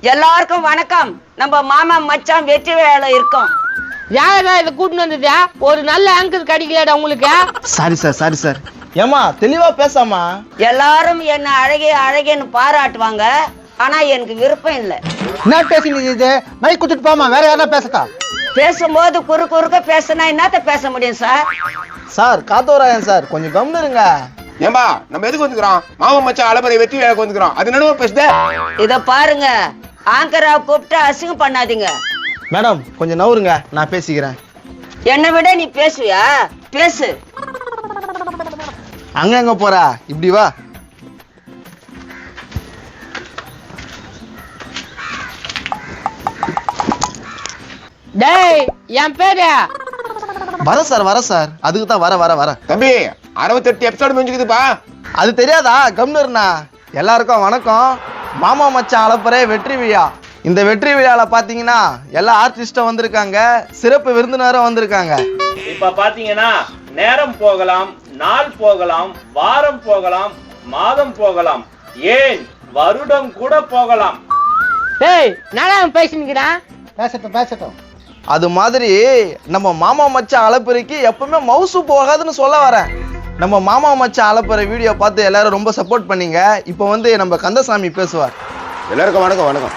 எல்லாருக்கும் வணக்கம். நம்ம மாமா மச்சான் வெற்றி வேலை இருக்கோம். யாரா இதை கூட்டின்னு வந்ததா? ஒரு நல்ல ஆங்கர் கிடைக்கலடா உங்களுக்கு. Sorry sir. ஏமா தெளிவா பேசாமா. எல்லாரும் என்ன அழகே அழகேன்னு பாராட்டுவாங்க. ஆனா எனக்கு விருப்பம் இல்லை. என்ன பேசுனீங்க? இது மை குத்துட்டு போமா, வேற யாரா பேசட்டா? பேசும்போது குறுக்க பேசினா என்னத்த பேச முடியும் சார்? சார் காத்தோராயன் சார், கொஞ்சம் கம்னு இருங்க. ஏம்பா நம்ம எதுக்கு வந்துக்கிறோம்? மாமா மச்சான் அலப்பறை வெற்றி வேலைக்கு வந்துக்கிறோம். அது நடுவ பேசுதே. இத பாருங்க, ஆங்கரா கூப்பிட்டு அசிங்கம் பண்ணாதீங்க. மேடம் கொஞ்சம் நவுருங்க, நான் பேசிக்கிறேன். என்னை விட நீ பேசுவியா? பேசு. அங்க எங்க போறா? இப்படி வா. டேய், என் பேரு வர சார். அதுக்கு தான் வர. தம்பி 68 எபிசோடு முடிஞ்சுக்குதுப்பா. அது தெரியாதா? கம்னு இருந்தா. எல்லாருக்கும் வணக்கம். மாமா மச்சான் அலப்பறை வெற்றி விழா. இந்த வெற்றி விழால பாத்தீங்கன்னா எல்லா ஆர்டிஸ்டும் வந்திருக்காங்க, சிறப்பு விருந்தினரும் வந்திருக்காங்க. இப்ப பாத்தீங்கன்னா நேரம் போகலாம், நாள் போகலாம், வாரம் போகலாம், மாதம் போகலாம், ஏன் வருடம் கூட போகலாம். டேய், நானா பேசினுக்கிறேன்? பேசட்டும். அது மாதிரி நம்ம மாமா மச்சான் அலப்பறைக்கு எப்பவுமே மவுசு போகாதுன்னு சொல்ல வரேன். நம்ம மாமா மச்சான் அலப்பறை வீடியோ பார்த்து எல்லாரும் ரொம்ப சப்போர்ட் பண்ணீங்க. இப்போ வந்து நம்ம கந்தசாமி பேசுவார். எல்லாருக்கும் வணக்கம்.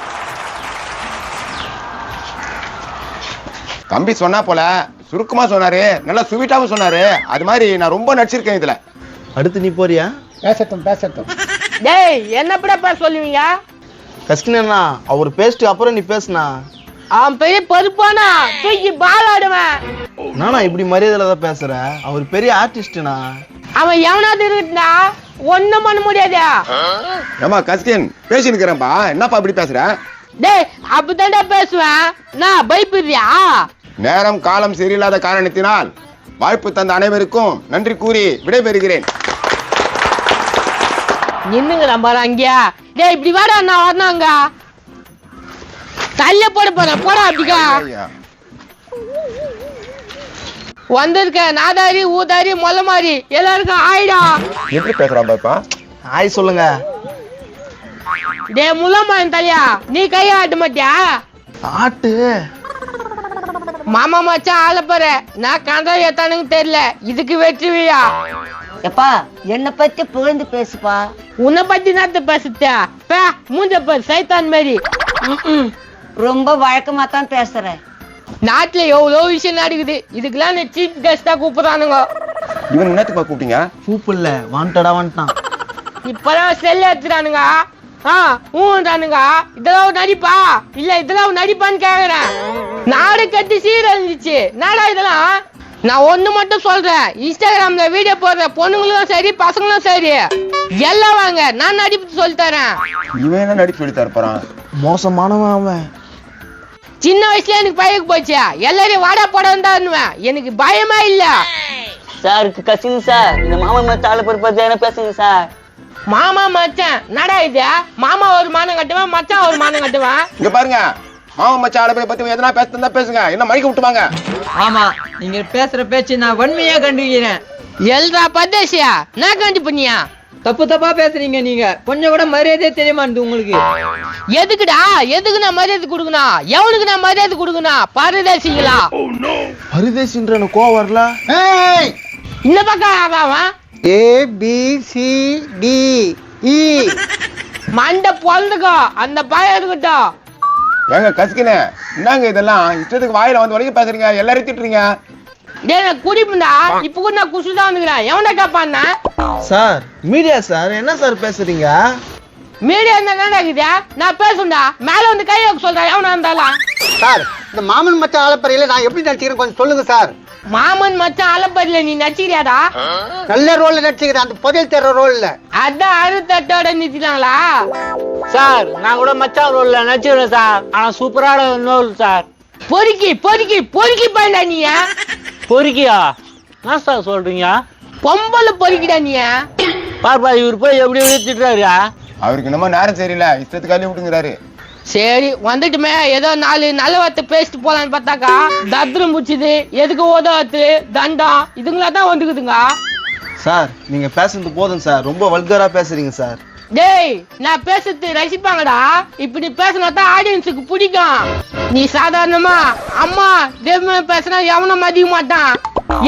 தம்பி சொன்னா போல சுருக்கமா சொன்னாரு, நல்லா சுவீட்டாவும் சொன்னாரு. அது மாதிரி நான் ரொம்ப நடிச்சிருக்கேன் இதுல. அடுத்து நீ போறியா? பேசட்டும். டேய், என்ன படப்பா சொல்லுவீங்க? கஷ்டனா அவர் பேசிட்டு அப்புறம் நீ பேசுனா. அவன் பெரிய பருப்பானா, தூக்கி பால் ஆடுவேன். நானா இப்படி மரியாதையில தான் பேசுறேன். அவர் பெரிய ஆர்டிஸ்ட்னா. அவன் எவனாவது இருந்தா ஒண்ணும் பண்ண முடியாதா? ஏமா கஸ்டின் பேசி நிக்கிறேன்ப்பா, என்னப்பா இப்படி பேசுற? டேய், அப்படித்தான்டா பேசுவேன். நான் பயப்படுறியா? நேரம் காலம் சரியில்லாத காரணத்தினால் வாய்ப்பு தந்த அனைவருக்கும் நன்றி கூறி விடைபெறுகிறேன். நின்னுங்க நம்ம அங்கயா. டேய், இப்படி வாடா, நான் வரணுங்க. தள்ள போட போடா அப்படிக்கா. வந்திருக்க நாதாரி ஊதாரி மொல்ல மாதிரி எல்லாருக்கும் ஆயிடா. எப்படி பேசுறான் பாப்பா? ஆய் சொல்லுங்க. டே முள்ளமான் தலையா, நீ கையை ஆட்ட மாட்டியா? ஆட்டு. மாமா மச்சான் ஆளப்பற நான் கண்டா ஏத்தானுங்க தெரியல. இதுக்கு வெற்றி விழா. எப்பா என்னை பத்தி புகழ்ந்து பேசுப்பா. உன்னை பத்தி நாத்த பேசுத்தியா? மூஞ்ச பேர் சைத்தான் மாதிரி. ரொம்ப வழக்கமா தான் பேசுறேன். நாட்டுல எவ்வளவு விஷயம் நடக்குது. இதுக்கெல்லாம் நீ சீஃப் கெஸ்டா கூப்பிடுறானுங்க. இவன் என்னத்துக்கு கூப்பிட்டீங்க? கூப்பிடல, வாண்டடா வந்துட்டான். இப்பதான் செல்ல எடுத்துறானுங்க. ஊன்றானுங்க. இதெல்லாம் நடிப்பா இல்ல இதெல்லாம் நடிப்பான்னு கேக்குறேன். நாடு கட்டி சீரழிஞ்சிச்சு. நாடா இதெல்லாம்? நான் ஒண்ணு மட்டும் சொல்றேன், இன்ஸ்டாகிராம்ல வீடியோ போடுற பொண்ணுங்களும் சரி பசங்களும் சரி எல்லாம் வாங்க, நான் நடிப்பு சொல்லி தரேன். இவன் என்ன நடிப்பு சொல்லி தரப்போறான்? மோசமானவன் அவன். சின்ன வயசுல எனக்கு பயக்கு போச்சு. எல்லாரையும் வாடா போடவும் தான் எனக்கு பயமா இல்ல. சார் கசின் சார், இந்த மாமா மச்சான் அலப்பறை பத்தி என்ன பேசுங்க சார். மாமா மச்சான் நடா இது? மாமா ஒரு மானம் கட்டுவான், மச்சான் ஒரு மானம் கட்டுவான். இங்க பாருங்க, மாமா மச்சான் அலப்பறை பத்தி எதனா பேசுறதா பேசுங்க, என்ன மைக்க விட்டுவாங்க. ஆமா, நீங்க பேசுற பேச்சு நான் வன்மையா கண்டுக்கிறேன். எல்ரா பத்தேசியா, நான் கண்டு பண்ணியா? தப்பா பேசுறீங்க நீங்க. கொஞ்சம் கூட மரியாதையே தெரியுமாண்டு உங்களுக்கு? எதுக்குடா? எதுக்கு நான் மரியாதை கொடுக்கணும்? எவனுக்கு நான் மரியாதை கொடுக்கணும்? பரதேசிங்களா? பரதேசின்ற கோவம் வரல. இந்த பக்கம் ஆகாவன் ABCDE மண்டை பொழுதுக்கோ அந்த பயம் இருக்கட்டும். ஏங்க கசிக்கனே, என்னங்க இதெல்லாம் இஷ்டத்துக்கு வாயில வந்து வரைக்கும் பேசுறீங்க, எல்லாரையும் திட்டுறீங்க. டேய், நான் குடிப்புண்டா. இப்ப கூட நான் குசுதான் வந்துக்கிறேன். எவனை காப்பான்னா? சார் மீடியா சார், என்ன சார் பேசுறீங்க? மீடியா என்ன இருக்குதா? நான் பேசுண்டா. மேல வந்து கை வைக்க சொல்றேன் எவனா இருந்தாலும். சார், இந்த மாமன் மச்சான் ஆலப்பறையில நான் எப்படி நடிச்சுக்கிறேன் கொஞ்சம் சொல்லுங்க சார். மாமன் மச்சான் அலப்பரில நீ நடிச்சிக்கிறியாடா? நல்ல ரோல்ல நடிச்சுக்கிறேன், அந்த புதையல் தர ரோல்ல. அதான் அறுத்தட்டோட நிறுத்திட்டாங்களா? சார் நான் கூட மச்சான் ரோல்ல நடிச்சிருக்கேன் சார். ஆனா சூப்பரான ரோல் சார். பொறுக்கி பண்ணா நீ. பொறுக்கியா? என்ன சார் சொல்றீங்க? பொம்பளை பொறுக்கிடா நீ. பார்ப்பா, இவர் போய் எப்படி திட்டுறாரு. அவருக்கு என்னமோ நேரம் சரியில்லை, இஷ்டத்துக்கு அள்ளி விட்டுங்கிறாரு. சரி வந்துட்டுமே, ஏதோ 4 நல்ல வார்த்தை பேசிட்டு போலான்னு பார்த்தாக்கா தத்ரம் முடிச்சுது. எதுக்கு உதவத்து தண்டம் இதுங்களா தான் வந்துக்குதுங்க. சார் நீங்க பேசுறது போதும் சார், ரொம்ப வல்கரா பேசுறீங்க சார். டேய் நான் பேசுறது ரசிப்பாங்கடா. இப்படி பேசினா தான் ஆடியன்ஸுக்கு பிடிக்கும். நீ சாதாரணமா அம்மா தேவமா பேசினா எவனும் மதிக்க மாட்டான்.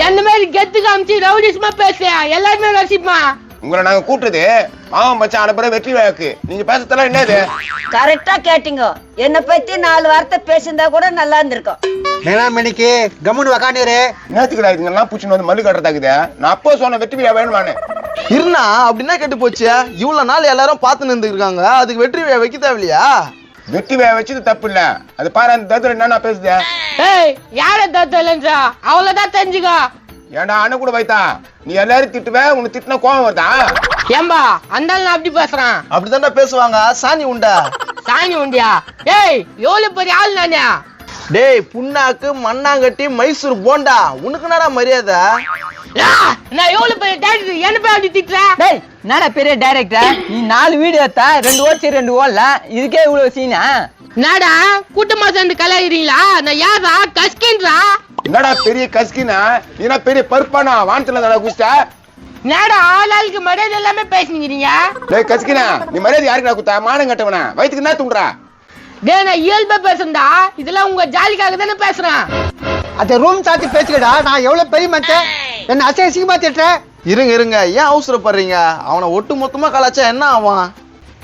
எந்த மாதிரி கெத்து காமிச்சு ரவுடிஸ்மா பேச எல்லாருமே ரசிப்பான். உங்களை நாங்க கூட்டுறது மாமா மச்சான் அனுப்புற வெற்றி விழாவுக்கு. நீங்க பேசுறதெல்லாம் என்னது? கரெக்டா கேட்டீங்க. என்னை பத்தி 4 வார்த்தை பேசியிருந்தா கூட நல்லா இருந்திருக்கும். மேலாமணிக்கு கம்முன்னு உக்காந்துரு. நேத்துக்குடா இதுங்கெல்லாம் பூச்சின்னு வந்து மல்லு கட்டுறதாக்குது. நான் அப்போ சொன்ன வெற்றி விழா வேணுமானு. இருண்ணா அப்படின்னா கெட்டு போச்சு. இவ்வளவு நாள் எல்லாரும் பார்த்து நின்றுருக்காங்க, அதுக்கு வெற்றி விழா வைக்க தேவையில்லையா? வெற்றி விழா வச்சது தப்பு இல்ல. அது பாரு அந்த தத்துல என்ன பேசுது. ஏய் யார தத்தலன்றா அவ்வளவுதான் தெரிஞ்சுக்கோ. ஏன்டா அண்ணன் கூட வைத்தா நீ எல்லாரும் திட்டுவ, உனக்கு திட்டினா கோவம் வருதா? ஏம்பா அந்த நான் அப்படி பேசுறான். அப்படித்தான்டா பேசுவாங்க. சாணி உண்டா? சாணி உண்டியா? ஏய் எவ்வளவு பெரிய ஆள் நானே. டேய் புண்ணாக்கு மண்ணாங்கட்டி மைசூர் போண்டா, உனக்கு என்னடா மரியாதை? நான் எவ்வளவு பெரிய டைரக்டர் என்ன போய் அப்படி திட்டுற? டேய் நானா பெரிய டைரக்டர்? நீ 4 வீடியோ எடுத்தா 2 ஓட்சி 2 ஓடல, இதுக்கே இவ்வளவு சீனா? நாடா கூட்டமா சேர்ந்து கலாயிறீங்களா? நான் யாரா கஸ்கின்றா? என்னடா பெரிய கஸ்கினா? நீனா பெரிய பருப்பானா வானத்துல நட குஸ்டா? நாடா ஆளாளுக்கு மரியாதை எல்லாமே பேசுனீங்க. டேய் கஸ்கினா, நீ மரியாதை யாருக்கு குத்தா? மானம் கட்டவனா வயித்துக்கு என்ன தூண்டுறா? டேய் நான் இயல்பா பேசுறேன்டா. இதெல்லாம் உங்க ஜாலிக்காக தானே பேசுறேன். அந்த ரூம் சாத்தி பேசுக்கடா. நான் எவ்வளவு பெரிய மனுஷன், என்ன அசிங்கமா திட்டுற? இருங்க ஏன் அவசரப்படுறீங்க? அவனை ஒட்டு மொத்தமா கலாச்சா என்ன ஆவான்?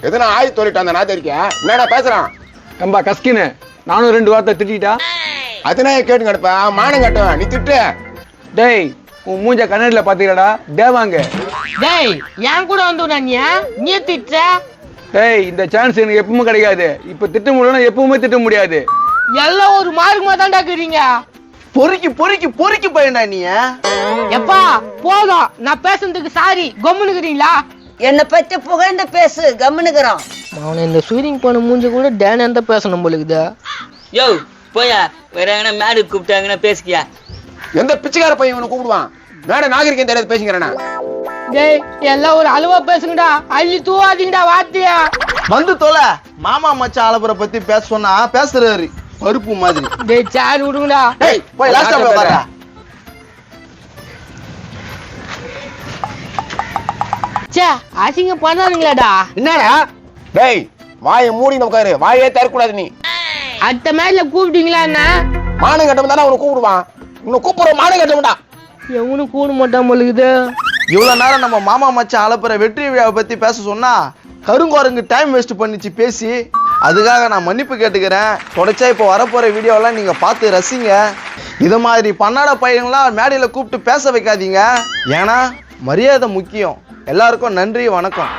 எதனா ஆய் தோலிட்டு அந்த நாத்த இருக்க என்னடா பேசுறான்? ஏம்பா கஸ்கின்னு நானும் 2 வார்த்தை திட்டா? அதனா கேட்டு கிடப்பா மானம் கட்டவன். நீ திட்டு. டேய் உன் மூஞ்ச கண்ணாடியில பாத்தீங்களாடா தேவாங்க. டேய் என் கூட வந்து நீ திட்டுற? டேய் இந்த சான்ஸ் எனக்கு எப்பவுமே கிடைக்காது. இப்ப திட்ட முடியலன்னா எப்பவுமே திட்ட முடியாது. எல்லாம் ஒரு மார்க்கமா தான்டா இருக்கிறீங்க. பொறுக்கி பையன்டா நீ. எப்பா போதும், நான் பேசுறதுக்கு சாரி. கம்முனுக்குறீங்களா? என்னை பத்தி புகழ்ந்து பேசு, கம்முனுக்குறோம். அவனை இந்த ஸ்வீரிங் போன மூஞ்ச கூட டேன் எந்த பேசணும் போலுக்குதா? யோ போயா, வேற எங்கன்னா மேடு கூப்பிட்டாங்கன்னா பேசிக்கியா? எந்த பிச்சைக்கார பையன் இவனை கூப்பிடுவான்? மேட நாகரிகம் தெரியாது பேசிக்கிறேன்னா? டேய் எல்லாம் ஒரு அளவா பேசுங்கடா, அள்ளி தூவாதீங்கடா வார்த்தையா. வந்து தொலை. மாமா மச்சான் ஆலப்புற பத்தி பேச சொன்னா பேசுறாரு பருப்பு மாதிரி. டேய் சார் விடுங்கடா. டேய் போய் லாஸ்டா போய் பாரு. சே அசிங்க பண்ணாதீங்களாடா. என்னடா? டேய் வாயை மூடி உட்காரு. வாயே தரக்கூடாது நீ. அடுத்த மேல கூப்பிட்டீங்களா என்ன? மானம் கட்டவன் தானே அவனை கூப்பிடுவான். உன்னை கூப்பிடுற மானம் கட்டவன்டா. எவனும் கூட மாட்டான் போலுக்குது. இவ்வளவு நேரம் நம்ம மாமா மச்சான் ஆலப்புற வெற்றி விழாவை பத்தி பேச சொன்னா கருங்கோரங்கு டைம் வேஸ்ட் பண்ணிச்சு பேசி. அதுக்காக நான் மன்னிப்பு கேட்டுக்கிறேன். தொடச்சா இப்போ வரப்போற வீடியோலாம் நீங்க பார்த்து ரசிங்க. இது மாதிரி பன்னாட பையங்களாம் மேடையில கூப்பிட்டு பேச வைக்காதீங்க. ஏன்னா மரியாதை முக்கியம். எல்லாருக்கும் நன்றி, வணக்கம்.